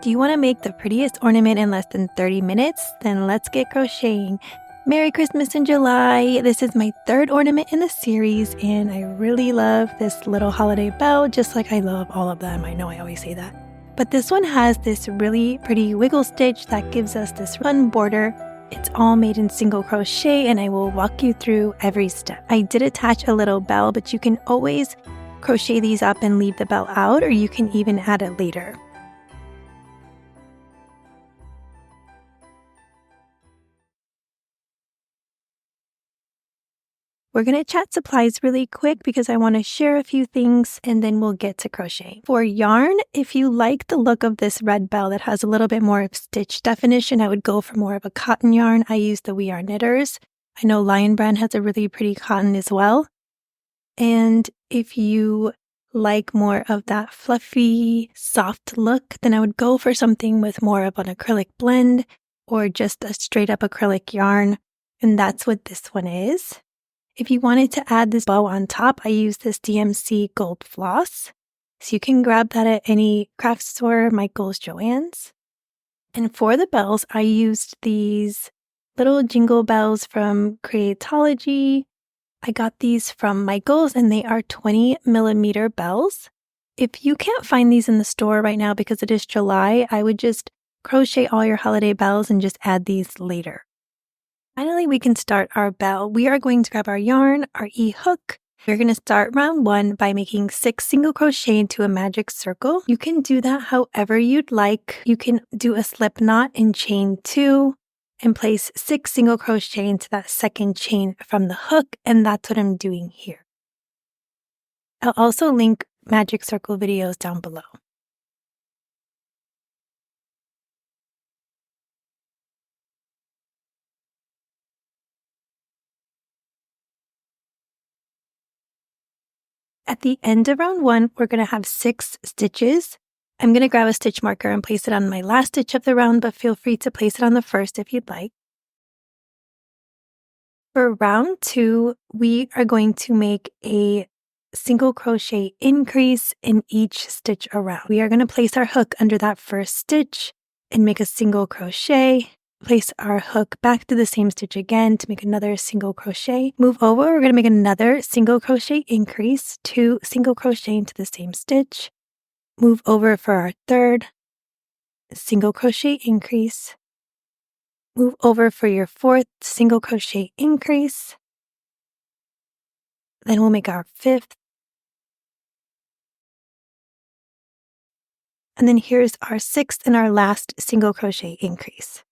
Do you want to make the prettiest ornament in less than 30 minutes? Then let's get crocheting. Merry Christmas in July! This is my third ornament in the series, and I really love this little holiday bell, just like I love all of them. I know I always say that. But this one has this really pretty wiggle stitch that gives us this fun border. It's all made in single crochet, and I will walk you through every step. I did attach a little bell, but you can always crochet these up and leave the bell out, or you can even add it later. We're going to chat supplies really quick because I want to share a few things and then we'll get to crochet. For yarn, if you like the look of this red bell that has a little bit more of stitch definition, I would go for more of a cotton yarn. I use the We Are Knitters. I know Lion Brand has a really pretty cotton as well. And if you like more of that fluffy, soft look, then I would go for something with more of an acrylic blend or just a straight up acrylic yarn. And that's what this one is. If you wanted to add this bow on top, I use this DMC gold floss. So you can grab that at any craft store, Michael's, Joann's. And for the bells, I used these little jingle bells from Creatology. I got these from Michael's and they are 20 millimeter bells. If you can't find these in the store right now because it is July, I would just crochet all your holiday bells and just add these later. Finally, we can start our bell. We are going to grab our yarn, our E-hook. We're going to start round 1 by making 6 single crochet into a magic circle. You can do that however you'd like. You can do a slip knot and chain 2 and place 6 single crochet into that second chain from the hook, and that's what I'm doing here. I'll also link magic circle videos down below. At the end of round 1, we're going to have 6 stitches. I'm going to grab a stitch marker and place it on my last stitch of the round, but feel free to place it on the first if you'd like. For round 2, we are going to make a single crochet increase in each stitch around. We are going to place our hook under that first stitch and make a single crochet. Place our hook back to the same stitch again to make another single crochet. Move over, we're going to make another single crochet increase, 2 single crochet into the same stitch. Move over for our third single crochet increase. Move over for your fourth single crochet increase. Then we'll make our 5th. And then here's our 6th and our last single crochet increase.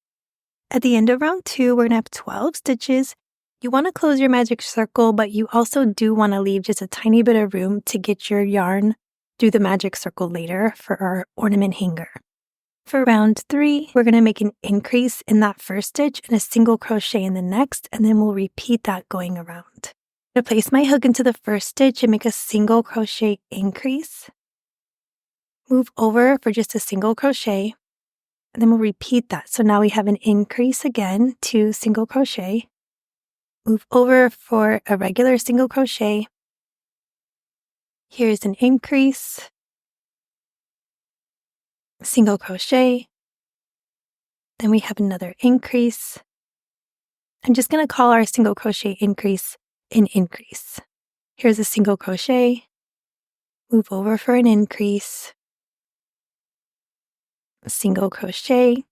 At the end of round 2, we're going to have 12 stitches. You want to close your magic circle, but you also do want to leave just a tiny bit of room to get your yarn through the magic circle later for our ornament hanger. For round 3, we're going to make an increase in that first stitch and a single crochet in the next, and then we'll repeat that going around. I'm going to place my hook into the first stitch and make a single crochet increase. Move over for just a single crochet. And then we'll repeat that. So now we have an increase again, 2 single crochet. Move over for a regular single crochet. Here's an increase, single crochet. Then we have another increase. I'm just going to call our single crochet increase an increase. Here's a single crochet. Move over for an increase. Single crochet,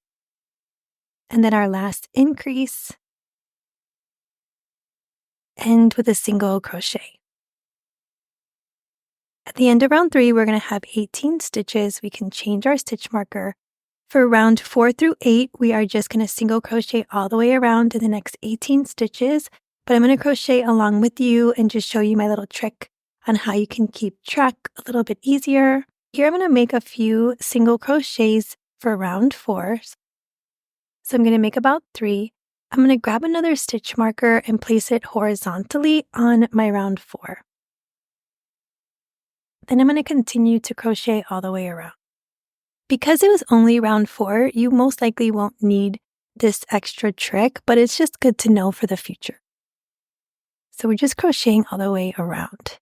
and then our last increase, end with a single crochet. At the end of round 3, we're going to have 18 stitches. We can change our stitch marker. For round 4 through 8, we are just going to single crochet all the way around to the next 18 stitches, but I'm going to crochet along with you and just show you my little trick on how you can keep track a little bit easier. Here I'm going to make a few single crochets for round 4. So I'm going to make about 3. I'm going to grab another stitch marker and place it horizontally on my round 4. Then I'm going to continue to crochet all the way around. Because it was only round 4, you most likely won't need this extra trick, but it's just good to know for the future. So we're just crocheting all the way around.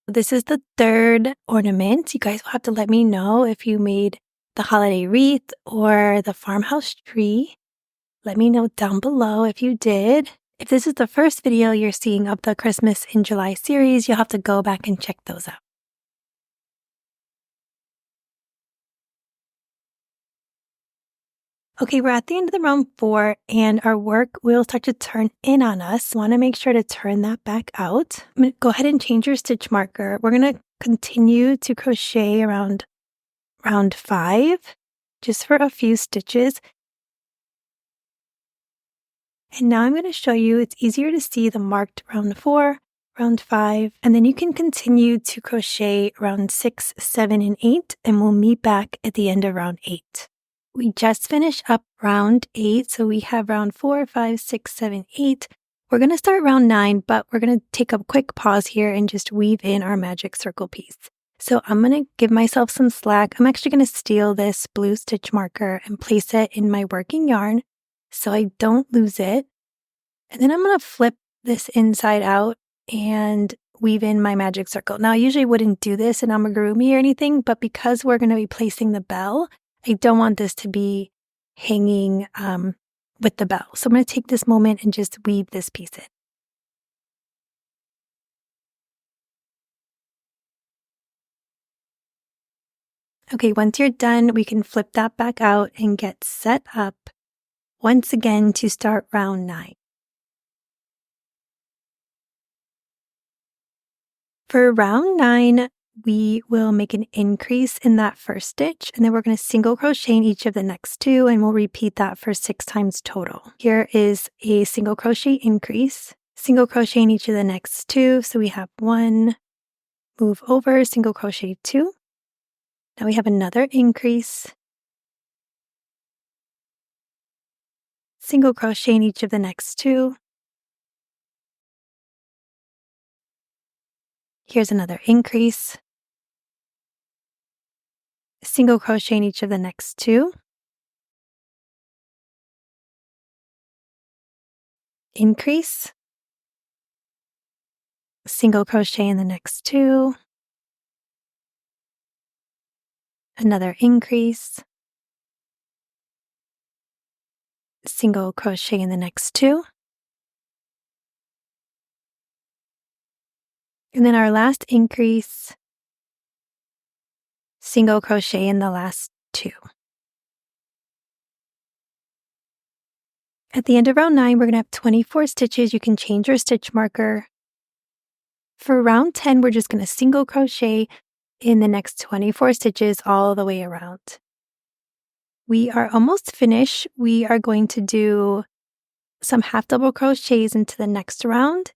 This is the third ornament. You guys will have to let me know if you made the holiday wreath or the farmhouse tree. Let me know down below if you did. If this is the first video you're seeing of the Christmas in July series, you'll have to go back and check those out. Okay, we're at the end of the round 4 and our work will start to turn in on us. Want to make sure to turn that back out. I'm going to go ahead and change your stitch marker. We're going to continue to crochet around round 5 just for a few stitches. And now I'm going to show you, it's easier to see the marked round 4, round 5, and then you can continue to crochet round 6, 7, and 8, and we'll meet back at the end of round 8. We just finished up round 8, so we have round 4, 5, 6, 7, 8. We're going to start round 9, but we're going to take a quick pause here and just weave in our magic circle piece. So I'm going to give myself some slack. I'm actually going to steal this blue stitch marker and place it in my working yarn so I don't lose it. And then I'm going to flip this inside out and weave in my magic circle. Now, I usually wouldn't do this in amigurumi or anything, but because we're going to be placing the bell, I don't want this to be hanging with the bell. So I'm going to take this moment and just weave this piece in. Okay, once you're done, we can flip that back out and get set up once again to start round 9. For round 9, we will make an increase in that first stitch, and then we're going to single crochet in each of the next 2, and we'll repeat that for 6 times total. Here is a single crochet increase, single crochet in each of the next 2, so we have 1, move over, single crochet 2. Now we have another increase, single crochet in each of the next 2. Here's another increase, single crochet in each of the next 2, increase, single crochet in the next 2, another increase, single crochet in the next 2, and then our last increase, single crochet in the last 2. At the end of round 9, we're going to have 24 stitches. You can change your stitch marker. For round 10, we're just going to single crochet in the next 24 stitches all the way around. We are almost finished. We are going to do some half double crochets into the next round.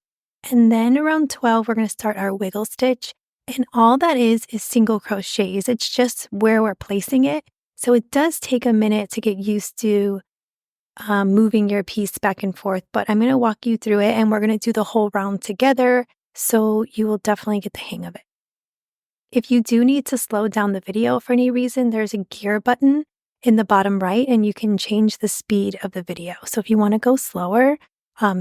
And then around 12, we're going to start our wiggle stitch. And all that is single crochets. It's just where we're placing it. So it does take a minute to get used to moving your piece back and forth, but I'm going to walk you through it and we're going to do the whole round together. So you will definitely get the hang of it. If you do need to slow down the video for any reason, there's a gear button in the bottom right and you can change the speed of the video. So if you want to go slower,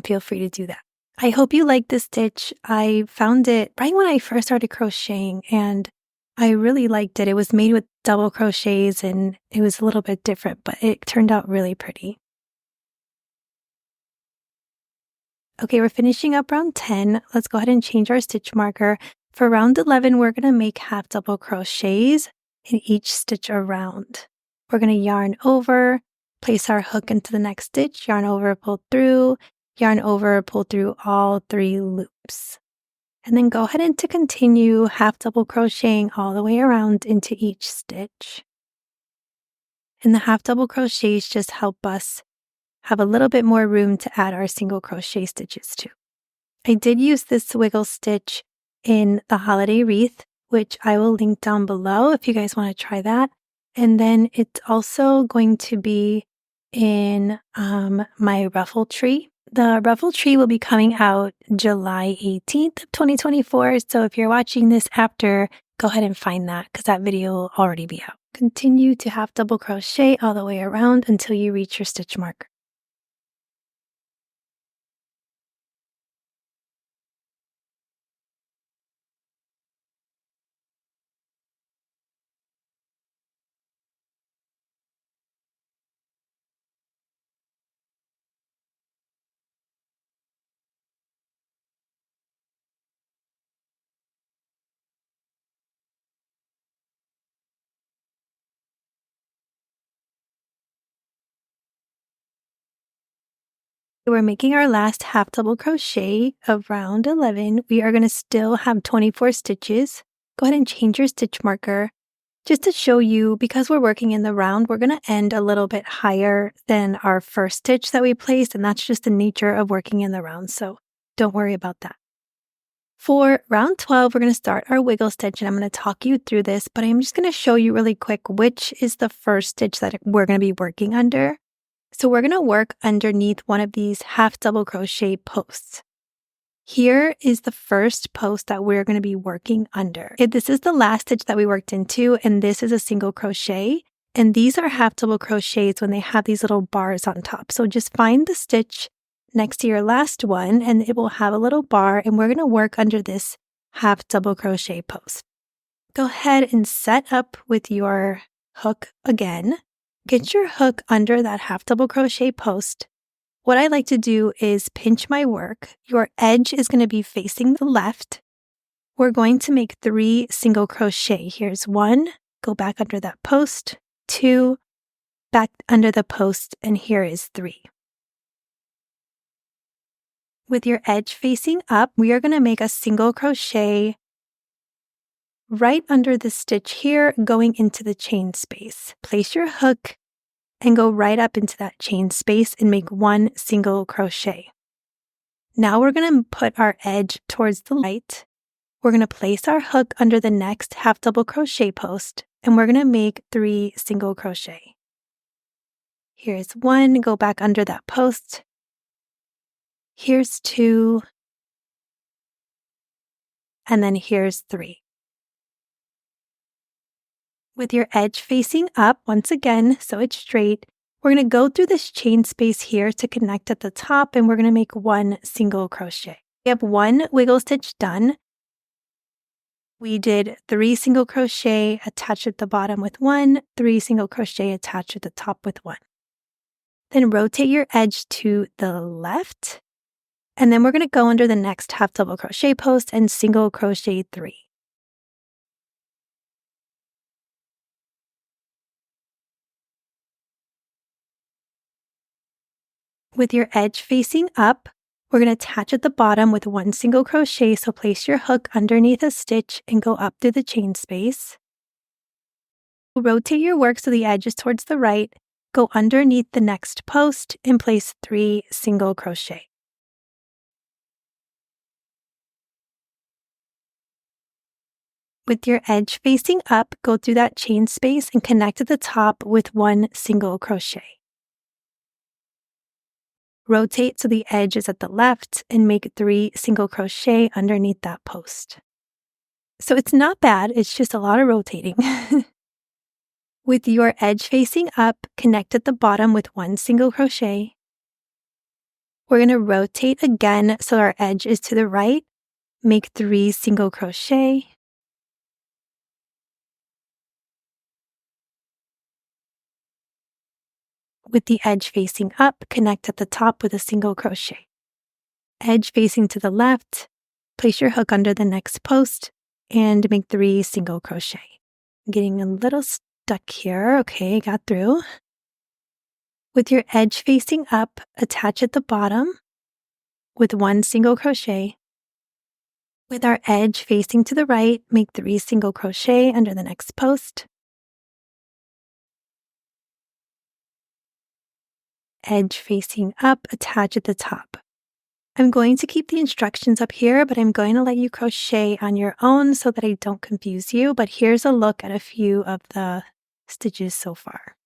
feel free to do that. I hope you like this stitch. I found it right when I first started crocheting and I really liked it. It was made with double crochets and it was a little bit different, but it turned out really pretty. Okay, we're finishing up round 10. Let's go ahead and change our stitch marker. For round 11, we're going to make half double crochets in each stitch around. We're going to yarn over, place our hook into the next stitch, yarn over, pull through, yarn over, pull through all 3 loops. And then go ahead and to continue half double crocheting all the way around into each stitch. And the half double crochets just help us have a little bit more room to add our single crochet stitches to. I did use this wiggle stitch in the holiday wreath, which I will link down below if you guys want to try that. And then it's also going to be in my ruffle tree. The ruffle tree will be coming out July 18th of 2024. So if you're watching this after, go ahead and find that because that video will already be out. Continue to half double crochet all the way around until you reach your stitch marker. We're making our last half double crochet of round 11. We are going to still have 24 stitches. Go ahead and change your stitch marker. Just to show you, because we're working in the round, we're going to end a little bit higher than our first stitch that we placed, and that's just the nature of working in the round, so don't worry about that. For round 12, we're going to start our wiggle stitch, and I'm going to talk you through this, but I'm just going to show you really quick which is the first stitch that we're going to be working under. So we're going to work underneath one of these half double crochet posts. Here is the first post that we're going to be working under. This is the last stitch that we worked into, and this is a single crochet. And these are half double crochets when they have these little bars on top. So just find the stitch next to your last one, and it will have a little bar, and we're going to work under this half double crochet post. Go ahead and set up with your hook again. Get your hook under that half double crochet post. What I like to do is pinch my work. Your edge is going to be facing the left. We're going to make 3 single crochet. Here's 1, go back under that post, 2, back under the post, and here is 3. With your edge facing up, we are going to make a single crochet right under the stitch here, going into the chain space. Place your hook and go right up into that chain space and make 1 single crochet. Now we're going to put our edge towards the right. We're going to place our hook under the next half double crochet post, and we're going to make 3 single crochet. Here's 1, go back under that post. Here's 2, and then here's 3. With your edge facing up, once again, so it's straight, we're going to go through this chain space here to connect at the top, and we're going to make 1 single crochet. We have 1 wiggle stitch done. We did 3 single crochet attached at the bottom with 1, 3 single crochet attached at the top with 1. Then rotate your edge to the left, and then we're going to go under the next half double crochet post and single crochet 3. With your edge facing up, we're going to attach at the bottom with 1 single crochet, so place your hook underneath a stitch and go up through the chain space. Rotate your work so the edge is towards the right, go underneath the next post and place 3 single crochet. With your edge facing up, go through that chain space and connect at the top with 1 single crochet. Rotate so the edge is at the left and make 3 single crochet underneath that post. So it's not bad, it's just a lot of rotating. With your edge facing up, connect at the bottom with 1 single crochet. We're going to rotate again so our edge is to the right, make 3 single crochet. With the edge facing up, connect at the top with a single crochet. Edge facing to the left, place your hook under the next post and make 3 single crochet. I'm getting a little stuck here. Okay, got through. With your edge facing up, attach at the bottom with 1 single crochet. With our edge facing to the right, make 3 single crochet under the next post. Edge facing up, attach at the top. I'm going to keep the instructions up here, but I'm going to let you crochet on your own so that I don't confuse you. But here's a look at a few of the stitches so far.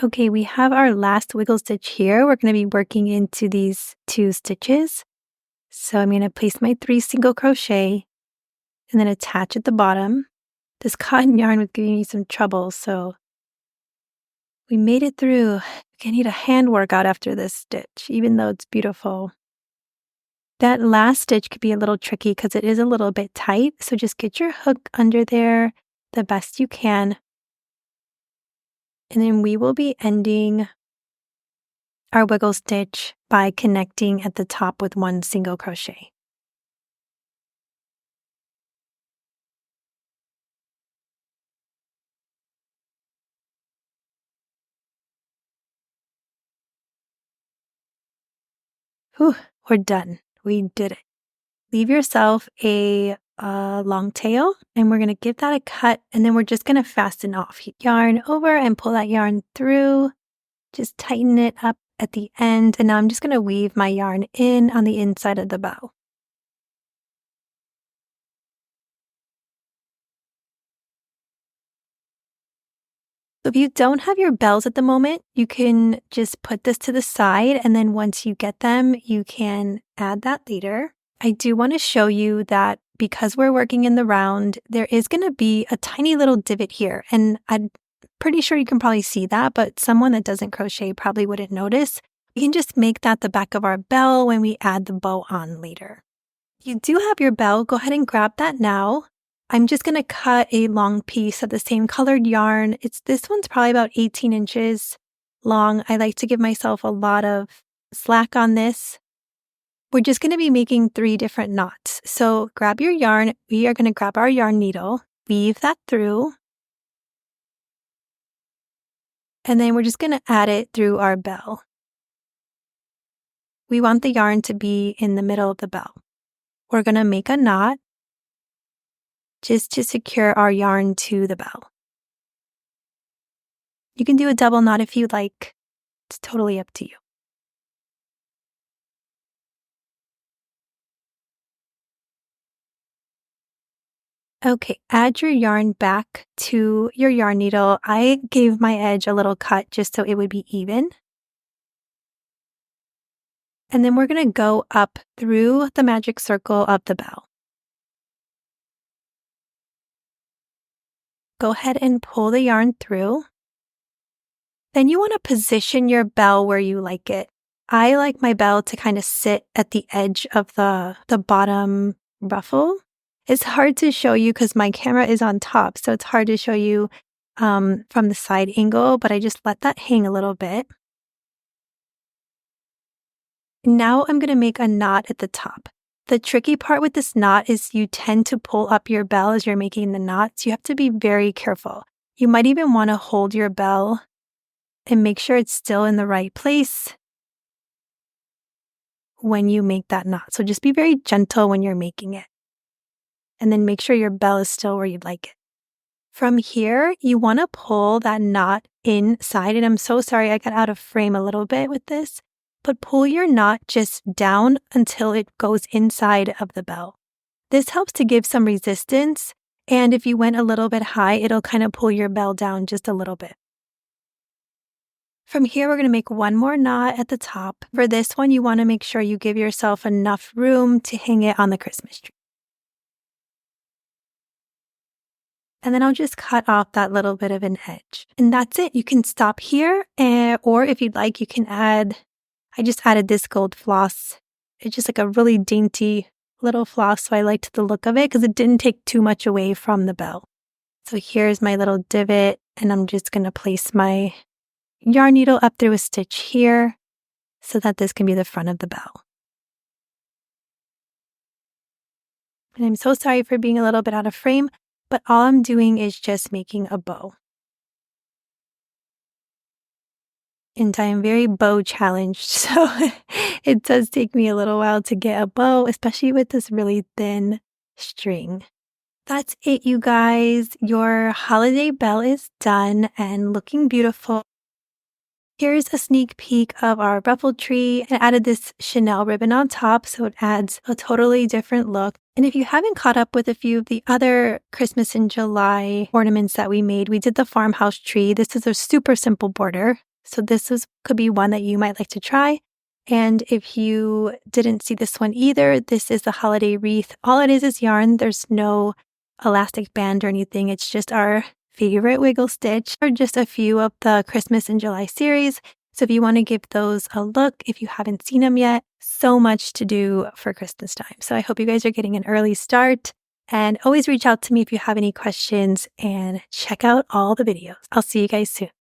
Okay, we have our last wiggle stitch here. We're going to be working into these 2 stitches. So I'm going to place my 3 single crochet and then attach at the bottom. This cotton yarn was giving me some trouble, so we made it through. I need a hand workout after this stitch, even though it's beautiful. That last stitch could be a little tricky because it is a little bit tight, so just get your hook under there the best you can. And then we will be ending our wiggle stitch by connecting at the top with 1 single crochet. Whew, we're done. We did it. Leave yourself a long tail, and we're going to give that a cut, and then we're just going to fasten off. Yarn over and pull that yarn through. Just tighten it up at the end, and now I'm just going to weave my yarn in on the inside of the bow. So if you don't have your bells at the moment, you can just put this to the side, and then once you get them, you can add that later. I do want to show you that because we're working in the round, there is going to be a tiny little divot here, and I'm pretty sure you can probably see that, but someone that doesn't crochet probably wouldn't notice. We can just make that the back of our bell when we add the bow on later. If you do have your bell, go ahead and grab that now. I'm just going to cut a long piece of the same colored yarn. This one's probably about 18 inches long. I like to give myself a lot of slack on this. We're just going to be making 3 different knots. So grab your yarn. We are going to grab our yarn needle, weave that through, and then we're just going to add it through our bell. We want the yarn to be in the middle of the bell. We're going to make a knot just to secure our yarn to the bell. You can do a double knot if you like. It's totally up to you. Okay, add your yarn back to your yarn needle. I gave my edge a little cut just so it would be even. And then we're going to go up through the magic circle of the bell. Go ahead and pull the yarn through. Then you want to position your bell where you like it. I like my bell to kind of sit at the edge of the bottom ruffle. It's hard to show you because my camera is on top, so it's hard to show you from the side angle, but I just let that hang a little bit. Now I'm going to make a knot at the top. The tricky part with this knot is you tend to pull up your bell as you're making the knots. You have to be very careful. You might even want to hold your bell and make sure it's still in the right place when you make that knot. So just be very gentle when you're making it. And then make sure your bell is still where you'd like it. From here, you want to pull that knot inside. And I'm so sorry I got out of frame a little bit with this, but pull your knot just down until it goes inside of the bell. This helps to give some resistance. And if you went a little bit high, it'll kind of pull your bell down just a little bit. From here, we're going to make one more knot at the top. For this one, you want to make sure you give yourself enough room to hang it on the Christmas tree. And then I'll just cut off that little bit of an edge. And that's it. You can stop here, or if you'd like, you can add, I just added this gold floss. It's just like a really dainty little floss, so I liked the look of it because it didn't take too much away from the bell. So here's my little divot, and I'm just going to place my yarn needle up through a stitch here so that this can be the front of the bell. And I'm so sorry for being a little bit out of frame, but all I'm doing is just making a bow. And I am very bow challenged, so it does take me a little while to get a bow, especially with this really thin string. That's it, you guys. Your holiday bell is done and looking beautiful. Here's a sneak peek of our ruffle tree. I added this Chanel ribbon on top, so it adds a totally different look. And if you haven't caught up with a few of the other Christmas in July ornaments that we made, we did the farmhouse tree. This is a super simple border. So could be one that you might like to try. And if you didn't see this one either, this is the holiday wreath. All it is yarn. There's no elastic band or anything. It's just our favorite wiggle stitch, or just a few of the Christmas in July series. So if you want to give those a look, if you haven't seen them yet, so much to do for Christmas time. So I hope you guys are getting an early start, and always reach out to me if you have any questions, and check out all the videos. I'll see you guys soon.